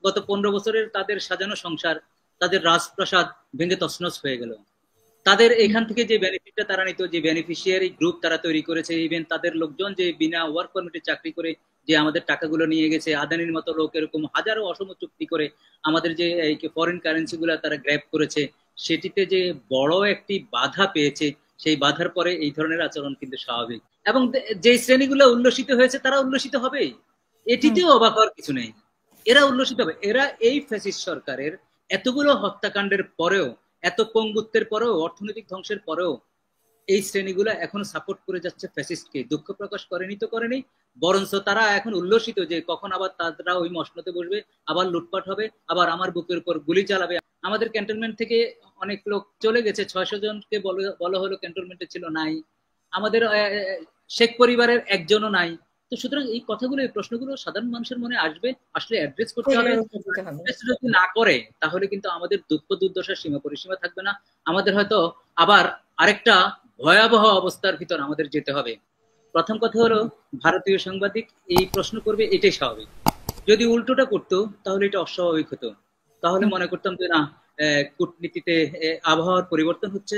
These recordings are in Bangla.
গত 15 বছরের তাদের সাজানো সংসার, তাদের রাজপ্রাসাদ ভেঙে তছনছ হয়ে গেল। তাদের এখান থেকে যে বেনিফিটটা তারা নিত, যে বেনিফিশিয়ারি গ্রুপ তারা তৈরি করেছে, ইভেন তাদের লোকজন যে বিনা ওয়ার্ক পারমিটে চাকরি করে যে আমাদের টাকাগুলো নিয়ে গেছে, আদানির মতো লোক এরকম হাজারো অসম চুক্তি করে আমাদের যে ফরেন কারেন্সি গুলা তারা গ্র্যাব করেছে, সেটিতে যে বড় একটি বাধা পেয়েছে, সেই বাধার পরে এই ধরনের আচরণ কিন্তু স্বাভাবিক। এবং যে শ্রেণীগুলো উল্লসিত হয়েছে তারা উল্লসিত হবেই, এটিতেও অবাক হওয়ার কিছু নেই। এরা উল্লসিত হবে। এরা এই ফ্যাসিস্ট সরকারের এতগুলো হত্যাকাণ্ডের পরেও, এত পঙ্গুত্বের পরেও, অর্থনৈতিক ধ্বংসের পরেও এই শ্রেণীগুলো এখন সাপোর্ট করে যাচ্ছে ফ্যাসিস্টকে। দুঃখ প্রকাশ করেনি তো করেনি, বরঞ্চ তারা এখন উল্লসিত যে কখন আবার তারা ওই মসনদে বসবে, আবার লুটপাট হবে, আবার আমার বুকের উপর গুলি চালাবে। আমাদের ক্যান্টনমেন্ট থেকে অনেক লোক চলে গেছে, 600 জনকে বলা হলো ক্যান্টনমেন্টে ছিল, নাই। আমাদের শেখ পরিবারের একজনও নাই। তো সুতরাং এই কথাগুলো, এই প্রশ্নগুলো সাধারণ মানুষের মনে আসবে, আসলে অ্যাড্রেস করতে হবে। যদি না করে তাহলে কিন্তু আমাদের দুঃখ দুর্দশার সীমা পরিসীমা থাকবে না। আমাদের হয়তো আবার আরেকটা ভয়াবহ অবস্থার ভিতর আমাদের যেতে হবে। প্রথম কথা হলো, ভারতীয় সাংবাদিক এই প্রশ্ন করবে, এটাই স্বাভাবিক। যদি উল্টোটা করতো তাহলে এটা অস্বাভাবিক হতো। তাহলে মনে করতাম যে না, কূটনীতিতে আবহাওয়ার পরিবর্তন হচ্ছে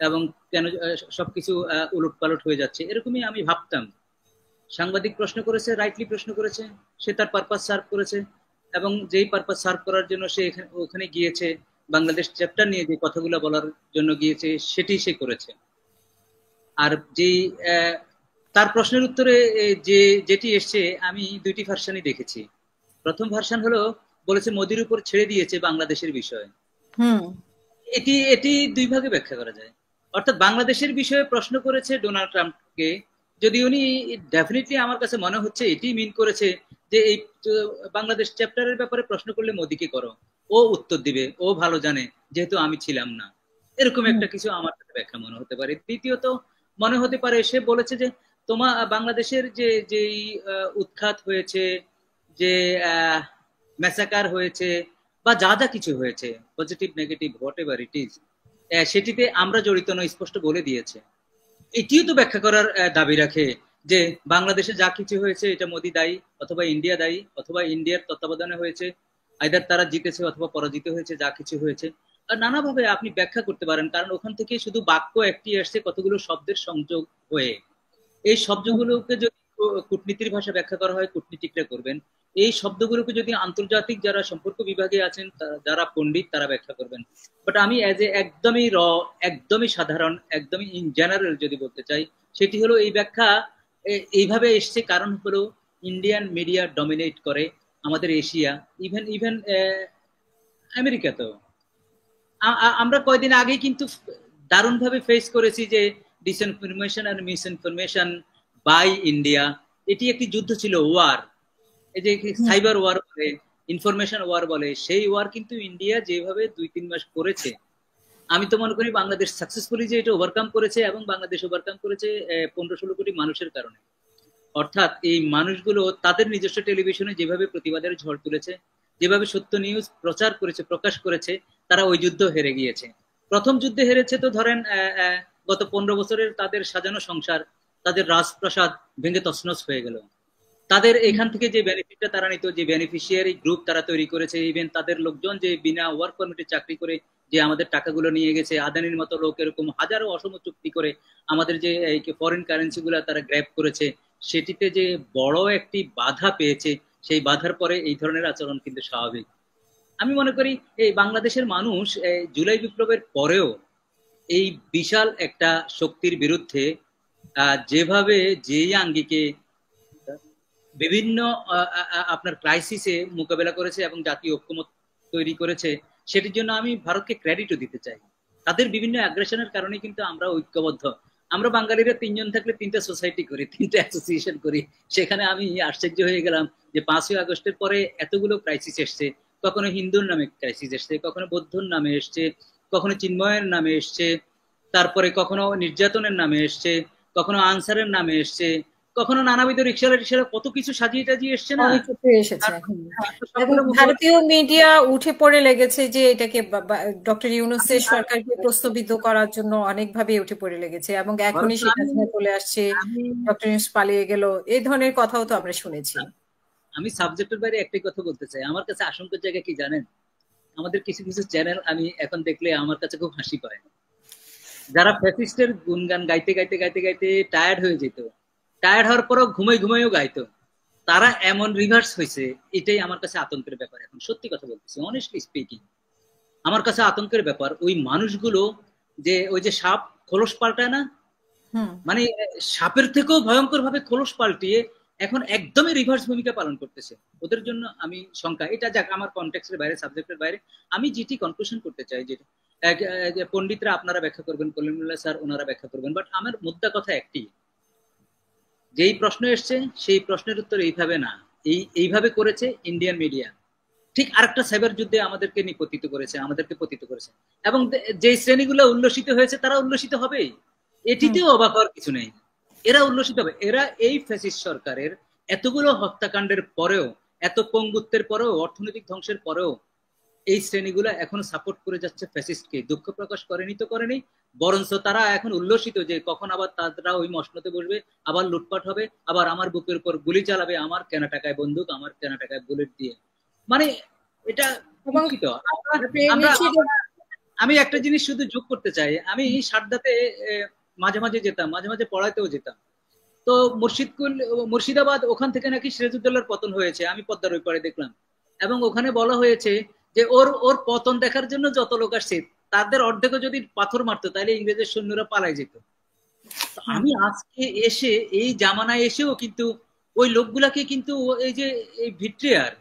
এবং কেন সবকিছু উলটপালট হয়ে যাচ্ছে, এরকমই আমি ভাবতাম। সাংবাদিক প্রশ্ন করেছে, রাইটলি প্রশ্ন করেছে, সে তার পারপাস সার্ভ করেছে, এবং যেই পারপাস সার্ভ করার জন্য সে ওখানে গিয়েছে, বাংলাদেশ চ্যাপ্টার নিয়ে যে কথাগুলো বলার জন্য গিয়েছে, সেটি সে করেছে। আর যে তার প্রশ্নের উত্তরে যেটি এসছে, আমি দুইটি ভার্সনই দেখেছি। প্রথম ভার্সন হলো, বলেছে মোদির উপর ছেড়ে দিয়েছে বাংলাদেশের বিষয়। এটি এটি দুই ভাগে ব্যাখ্যা করা যায়। অর্থাৎ বাংলাদেশের বিষয়ে প্রশ্ন করেছে ডোনাল্ড ট্রাম্পকে, যদি উনি ডেফিনেটলি আমার কাছে মনে হচ্ছে এটি মিন করেছে যে এই বাংলাদেশ চ্যাপ্টারের ব্যাপারে প্রশ্ন করলে মোদিকে করো, ও উত্তর দিবে, ও ভালো জানে, যেহেতু আমি ছিলাম না। এরকম একটা কিছু আমার কাছে ব্যাখ্যা মনে হতে পারে। দ্বিতীয়ত মনে হতে পারে সে বলেছে যে বাংলাদেশের যে উৎখাত হয়েছে, যে ম্যাসাকার হয়েছে, বা যা যা কিছু হয়েছে, positive negative what ever it is, সেটিতে আমরা জড়িত নয়, স্পষ্ট বলে দিয়েছে। এটিও তো ব্যাখ্যা করার দাবি রাখে যে বাংলাদেশে যা কিছু হয়েছে এটা মোদি দায়ী, অথবা ইন্ডিয়া দায়ী, অথবা ইন্ডিয়ার তত্ত্বাবধানে হয়েছে, আইদার তারা জিতেছে অথবা পরাজিত হয়েছে, যা কিছু হয়েছে। আর নানাভাবে আপনি ব্যাখ্যা করতে পারেন, কারণ ওখান থেকে শুধু বাক্য একটি আসছে কতগুলো শব্দের সংযোগ হয়ে। এই শব্দগুলোকে যদি কূটনীতির ভাষা ব্যাখ্যা করা হয়, কূটনীতিকরা করবেন। এই শব্দগুলোকে যদি আন্তর্জাতিক যারা সম্পর্ক বিভাগে আছেন, যারা পণ্ডিত, তারা ব্যাখ্যা করবেন। বাট আমি অ্যাজ এ একদমই একদমই সাধারণ, একদমই ইন জেনারেল যদি বলতে চাই, সেটি হলো এই ব্যাখ্যা এইভাবে এসছে। কারণ হলো ইন্ডিয়ান মিডিয়া ডমিনেট করে আমাদের এশিয়া, ইভেন আমেরিকাতেও। আমরা কয়দিন আগে কিন্তু দারুণ ভাবে ফেস করেছি যে ডিসইনফরমেশন আর মিসইনফরমেশন বাই ইন্ডিয়া, এটি একটি যুদ্ধ ছিল, ওয়ার। এই যে সাইবার ওয়ার বলে, ইনফরমেশন ওয়ার বলে, সেই ওয়ার কিন্তু ইন্ডিয়া যেভাবে 2-3 মাস করেছে, আমি তো মনে করি বাংলাদেশ সাকসেসফুলি যে এটা ওভারকাম করেছে, এবং বাংলাদেশ ওভারকাম করেছে 15-16 কোটি মানুষের কারণে। অর্থাৎ এই মানুষগুলো তাদের নিজস্ব টেলিভিশনে যেভাবে প্রতিবাদের ঝড় তুলেছে, যেভাবে সত্য নিউজ প্রচার করেছে, প্রকাশ করেছে, তারা ওই যুদ্ধ হেরে গিয়েছে। প্রথম যুদ্ধে হেরেছে তো ধরেন গত 15 বছরের তাদের সাজানো সংসার, তাদের রাজপ্রাসাদ ভেঙে তছনছ হয়ে গেল। তাদের এখান থেকে যে বেনিফিটটা তারা নিত, যে বেনিফিশিয়ারি গ্রুপ তারা তৈরি করেছে, ইভেন তাদের লোকজন যে বিনা ওয়ার্ক পারমিটে চাকরি করে যে আমাদের টাকাগুলো নিয়ে গেছে, আদানির মতো লোক এরকম হাজারো অসম চুক্তি করে আমাদের যে ফরেন কারেন্সি গুলা তারা গ্র্যাব করেছে, সেটিতে যে বড় একটি বাধা পেয়েছে, সেই বাধার পরে এই ধরনের আচরণ কিন্তু স্বাভাবিক। আমি মনে করি এই বাংলাদেশের মানুষ জুলাই বিপ্লবের পরেও এই বিশাল একটা শক্তির বিরুদ্ধে যেভাবে যেই আঙ্গিকে বিভিন্ন আপনার ক্রাইসিসে মোকাবেলা করেছে এবং জাতীয় ঐক্যমত তৈরি করেছে, সেটির জন্য আমি ভারতকে ক্রেডিটও দিতে চাই। তাদের বিভিন্ন অ্যাগ্রেশনের কারণে কিন্তু আমরা ঐক্যবদ্ধ। আমরা বাঙালিরা 3 জন থাকলে 3টা সোসাইটি করি, 3টা অ্যাসোসিয়েশন করি। সেখানে আমি আশ্চর্য হয়ে গেলাম যে 5ই আগস্টের পরে এতগুলো ক্রাইসিস এসছে। কখনো হিন্দুর নামে ক্রাইসিস এসছে, কখনো বৌদ্ধর নামে এসছে, কখনো চিন্ময়ের নামে এসছে, তারপরে কখনো নির্যাতনের নামে এসছে, কখনো আনসারের নামে এসছে, কখনো নানাবিধ রিক্সারা কত কিছু সাজিয়ে টাজিয়ে এসছে না। এবং ভারতীয় মিডিয়া উঠে পড়ে লেগেছে যে এটাকে ডক্টর ইউনূসের সরকারকে প্রশ্নবিদ্ধ করার জন্য অনেকভাবে উঠে পড়ে লেগেছে, এবং এখনই সেটা চলে আসছে, ডক্টর ইউনূস পালিয়ে গেল, এই ধরনের কথাও তো আমরা শুনেছি। আমি সাবজেক্টের বাইরে একটাই কথা বলতে চাই। আমার কাছে আশঙ্কার জায়গা কি জানেন? আমাদের কিছু কিছু চ্যানেল আমি এখন দেখলে আমার কাছে খুব হাসি পায়। যারা ফ্যাসিস্টের গুনগান গাইতে গাইতে গাইতে গাইতে টায়ার্ড হয়ে যেত, টায়ার্ড হওয়ার পরও ঘুমাইও গাইতো, তারা এমন রিভার্স হয়েছে, এটাই আমার কাছে আতঙ্কের ব্যাপার। এখন সত্যি কথা বলতেছি, অনেস্টলি স্পিকিং, আমার কাছে আতঙ্কের ব্যাপার ওই মানুষগুলো, যে ওই যে সাপ খোলস পাল্টায় না, মানে সাপের থেকেও ভয়ঙ্কর ভাবে খোলস পাল্টিয়ে এখন একদমই রিভার্স ভূমিকা পালন করতেছে। ওদের জন্য আমি শঙ্কা। এটা যাক আমার কনটেক্সটের বাইরে, সাবজেক্টের বাইরে। আমি যেটি কনক্লুশন করতে চাই, যেটা পণ্ডিতরা আপনারা ব্যাখ্যা করবেন, কলিমুল্লাহ স্যার ওনারা ব্যাখ্যা করবেন, বাট আমার মুদ্রা কথা একটি, যেই প্রশ্ন এসছে সেই প্রশ্নের উত্তর এইভাবে না, এইভাবে করেছে ইন্ডিয়ান মিডিয়া। ঠিক আরেকটা সাইবার যুদ্ধে আমাদেরকে নিপতিত করেছে, আমাদেরকে পতিত করেছে, এবং যে শ্রেণীগুলো উল্লসিত হয়েছে তারা উল্লসিত হবেই, এটিতেও অবাক হওয়ার কিছু নেই। এরা উল্লসিত হবে। এরা এই ফ্যাসিস্ট সরকারের এতগুলো হত্যাকাণ্ডের পরেও, এত পঙ্গুত্বের পরেও, অর্থনৈতিক ধ্বংসের পরেও এই শ্রেণীগুলো এখন সাপোর্ট করে যাচ্ছে ফ্যাসিস্টকে। দুঃখ প্রকাশ করেনি তো করেনি, বরঞ্চ তারা এখন উল্লসিত যে কখন আবার তারা ওই মসনদে বসবে, আবার লুটপাট হবে, আবার আমার বুকের উপর গুলি চালাবে, আমার কেনা টাকায় বন্দুক, আমার কেনা টাকায় বুলেট দিয়ে। মানে এটা আমি একটা জিনিস শুধু যোগ করতে চাই। আমি সারদাতে মাঝে মাঝে যেতাম, মাঝে মাঝে পড়াইতেও যেতাম। তো মুর্শিদাবাদ, ওখান থেকে নাকি সিরাজউদ্দৌলার পতন হয়েছে, আমি পদ্মার ওই পারে দেখলাম। এবং ওখানে বলা হয়েছে যে ওর পতন দেখার জন্য যত লোক আসছে তাদের অর্ধেকও যদি পাথর মারতো তাহলে ইংরেজের সৈন্যরা পালাই যেত। আমি আজকে এসে এই জামানায় এসেও কিন্তু ওই লোকগুলাকে কিন্তু এই যে এই ভিট্রিয়ার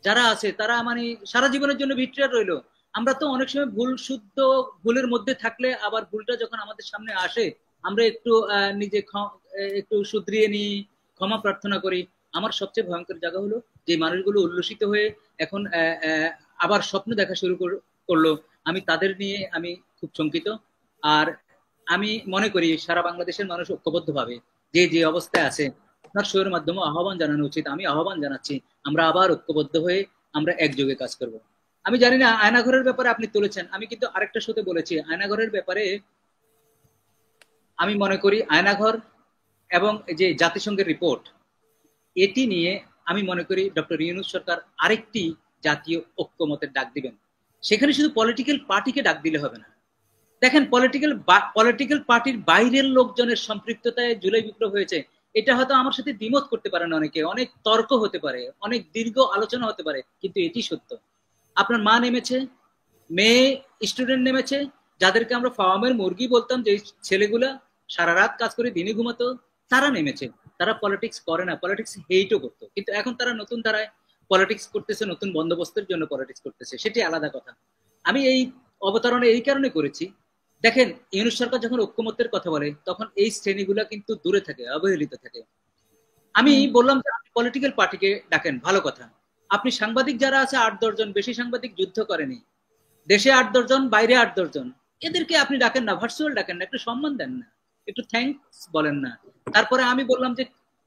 যারা আছে তারা মানে সারা জীবনের জন্য ভিট্রিয়ার রইলো। আমরা তো অনেক সময় শুদ্ধ ভুলের মধ্যে থাকলে আবার ভুলটা যখন আমাদের সামনে আসে আমরা একটু নিজে একটু শুধরিয়ে নিই, ক্ষমা প্রার্থনা করি। আমার সবচেয়ে ভয়ঙ্কর জায়গা হলো যে মানুষগুলো উল্লসিত হয়ে এখন আবার স্বপ্ন দেখা শুরু করলো। আমি তাদের নিয়ে আমি খুব শঙ্কিত। আর আমি মনে করি সারা বাংলাদেশের মানুষ ঐক্যবদ্ধ ভাবে যে যে অবস্থায় আছে আপনার শোয়ের মাধ্যমে আহ্বান জানানো উচিত। আমি আহ্বান জানাচ্ছি, আমরা আবার ঐক্যবদ্ধ হয়ে আমরা একযোগে কাজ করব। আমি জানি না আয়নাঘরের ব্যাপারে আপনি তুলেছেন, আমি কিন্তু আরেকটা শোতে বলেছি আয়নাঘরের ব্যাপারে। আমি মনে করি আয়নাঘর এবং যে জাতিসংঘের রিপোর্ট, এটি নিয়ে আমি মনে করি ডক্টর ইউনূস সরকার আরেকটি জাতীয় ঐক্যমতের ডাক দিবেন। সেখানে শুধু পলিটিক্যাল পার্টিকে ডাক দিলে হবে না। দেখেন, পলিটিক্যাল পার্টির বাইরের লোকজনের সম্পৃক্ততায় জুলাই বিপ্লব হয়েছে, এটা হয়তো আমার সাথে দ্বিমত করতে পারেন অনেকে, অনেক তর্ক হতে পারে, অনেক দীর্ঘ আলোচনা হতে পারে, কিন্তু এটি সত্য। আপনার মা নেমেছে, মেয়ে স্টুডেন্ট নেমেছে, যাদেরকে আমরা ফার্মের মুরগি বলতাম, যে ছেলেগুলা সারা রাত কাজ করে দিনে ঘুমাতো, তারা নেমেছে। তারা পলিটিক্স করে না, পলিটিক্স হেইটও করতো, কিন্তু এখন তারা নতুন ধারায় পলিটিক্স করতেছে, নতুন বন্দোবস্তের জন্য পলিটিক্স করতেছে, সেটি আলাদা কথা। আমি এই অবতারণা এই কারণে করেছি, দেখেন ইউনূস সরকার যখন ঐক্যমত্যের কথা বলে তখন এই শ্রেণীগুলা কিন্তু দূরে থাকে, অবহেলিত থাকে। আমি বললাম যে আপনি পলিটিক্যাল পার্টিকে ডাকেন, ভালো কথা। আপনি সাংবাদিক যারা আছে 8-10 জন, বেশি সাংবাদিক যুদ্ধ করেনি, দেশে 8-10 জন, বাইরে 8-10 জন, এদেরকে আপনি ডাকেন না, ভার্চুয়াল ডাকেন না, একটু সম্মান দেন না, একটু থ্যাঙ্কস বলেন না। তারপরে আমি বললাম যে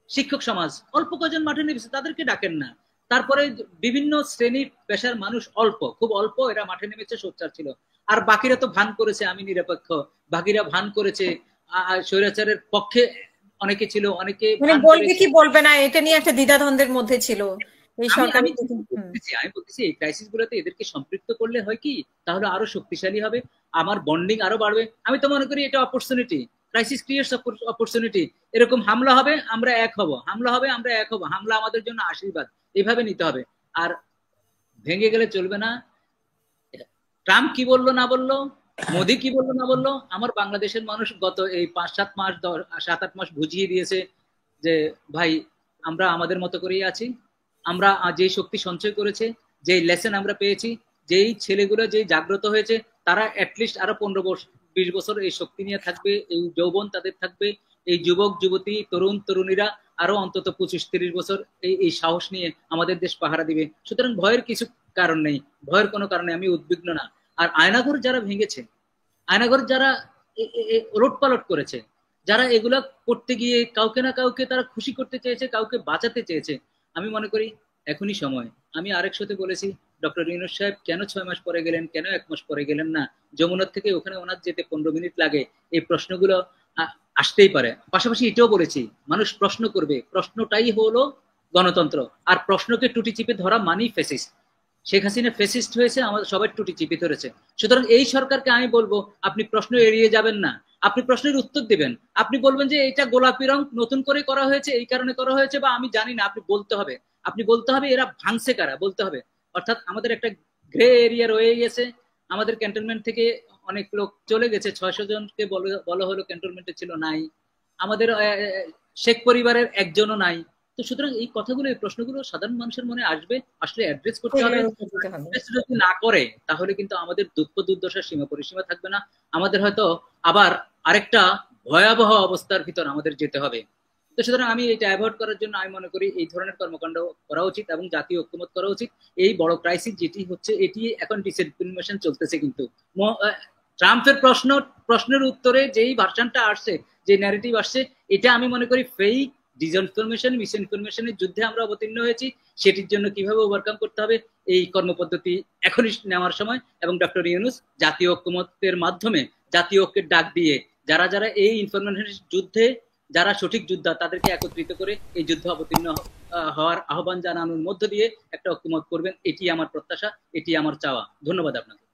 শিক্ষক সমাজ অল্প কজন মাঠে নেমেছে, তাদেরকে ডাকেন না। তারপরে বিভিন্ন শ্রেণীর পেশার মানুষ অল্প, খুব অল্প এরা মাঠে নেমেছে, সোচ্চার ছিল। আর বাকিরা তো ভান করেছে আমি নিরপেক্ষ, বাকিরা ভান করেছে স্বৈরাচারের পক্ষে অনেকে ছিল, অনেকে বলবে কি বলবে না এটা নিয়ে একটা দ্বিধাদ্বন্দ্বের মধ্যে ছিল এই সরকার। আমি বলতেছি এই ক্রাইসিস গুলোতে এদেরকে সম্পৃক্ত করলে হয় কি, তাহলে আরো শক্তিশালী হবে, আমার বন্ডিং আরো বাড়বে। আমি তো মনে করি এটা অপরচুনিটি, ক্রাইসিস ক্রিয়েটস অপরচুনিটি। এরকম হামলা হবে আমরা এক হব, হামলা হবে আমরা এক হব, হামলা আমাদের জন্য আশীর্বাদ, এইভাবে নিতে হবে। আর ভেঙে গেলে চলবে না। ট্রাম্প কি বললো না বললো, মোদি কি বললো না বললো, আমার বাংলাদেশের মানুষ গত এই 5-7 মাস 7-8 মাস বুঝিয়ে দিয়েছে যে ভাই আমরা আমাদের মতো করেই আছি। আমরা যে শক্তি সঞ্চয় করেছে, যে লেসন আমরা পেয়েছি, যেই ছেলেগুলো যেই জাগ্রত হয়েছে, তারা অ্যাটলিস্ট আরো 15-20 বছর এই শক্তি নিয়ে থাকবে, এই যৌবন তাদের থাকবে, এই যুবক যুবতী তরুণ তরুণীরা আরো অন্তত 25-30 বছর এই সাহস নিয়ে আমাদের দেশ পাহারা দিবে। সুতরাং ভয়ের কিছু কারণ নেই, ভয়ের কোনো কারণে আমি উদ্বিগ্ন না। আর আয়নাঘর যারা ভেঙেছে, আয়নাঘর যারা ওলটপালট করেছে, যারা এগুলা করতে গিয়ে কাউকে না কাউকে তারা খুশি করতে চেয়েছে, কাউকে বাঁচাতে চেয়েছে, আমি মনে করি এখনই সময়। আমি আরেক সাথে বলেছি ডক্টর ইউনূস সাহেব কেন 6 মাস পরে গেলেন, কেন 1 মাস পরে গেলেন না? যমুনার থেকে ওখানে ওনার যেতে 15 মিনিট লাগে, এই প্রশ্নগুলো আসতেই পারে। পাশাপাশি এটাও বলেছি মানুষ প্রশ্ন করবে, প্রশ্নটাই হলো গণতন্ত্র। আর প্রশ্নকে টুটি চিপে ধরা মানেই ফেসিস্ট। শেখ হাসিনা ফেসিস্ট হয়েছে, আমাদের সবাই টুটি চিপে ধরেছে। সুতরাং এই সরকারকে আমি বলবো, আপনি প্রশ্ন এড়িয়ে যাবেন না, আপনি প্রশ্নের উত্তর দিবেন। আপনি বলবেন যে এটা গোলাপি রং নতুন করে করা হয়েছে, এই কারণে করা হয়েছে, বা আমি জানি না, আপনি বলতে হবে। আপনি বলতে হবে এরা ভাঙছে কারা, বলতে হবে। অর্থাৎ আমাদের একটা গ্রে এরিয়া রয়ে গেছে। আমাদের ক্যান্টনমেন্ট থেকে অনেক লোক চলে গেছে, 600 জনকে বলা হলো ক্যান্টনমেন্টে ছিল, নাই। আমাদের শেখ পরিবারের একজনও নাই। তো সুতরাং এই কথাগুলো, এই প্রশ্নগুলো সাধারণ মানুষের মনে আসবে, আসলে অ্যাড্রেস করতে হবে। যদি না করে তাহলে কিন্তু আমাদের দুঃখ দুর্দশার সীমা পরিসীমা থাকবে না। আমাদের হয়তো আবার আরেকটা ভয়াবহ অবস্থার ভিতর আমাদের যেতে হবে। তো সুতরাং আমি এটা অ্যাভয়েড করার জন্য আমি মনে করি এই ধরনের কর্মকাণ্ড করা উচিত এবং জাতীয় ঐক্যমত করা উচিত। এই বড় ক্রাইসিস যেটি হচ্ছে, এটি এখন ডিসইনফরমেশন চলতেছে। কিন্তু ট্রাম্পের প্রশ্নের উত্তরে যেই ভার্সনটা আসছে, যে ন্যারেটিভ আসছে, এটা আমি মনে করি ফেক, ডিসইনফরমেশন, মিসইনফরমেশনের যুদ্ধে আমরা অবতীর্ণ হয়েছি। সেটির জন্য কিভাবে ওভারকাম করতে হবে, এই কর্মপদ্ধতি এখনই নেওয়ার সময়। এবং ডক্টর ইউনূস জাতীয় ঐক্যমতের মাধ্যমে, জাতীয় ঐক্যের ডাক দিয়ে, যারা যারা এই ইনফরমেশন যুদ্ধে যারা সঠিক যোদ্ধা তাদেরকে একত্রিত করে এই যুদ্ধে অবতীর্ণ হওয়ার আহ্বান জানানোর মধ্য দিয়ে একটা ঐক্যমত করবেন, এটি আমার প্রত্যাশা, এটি আমার চাওয়া। ধন্যবাদ আপনাকে।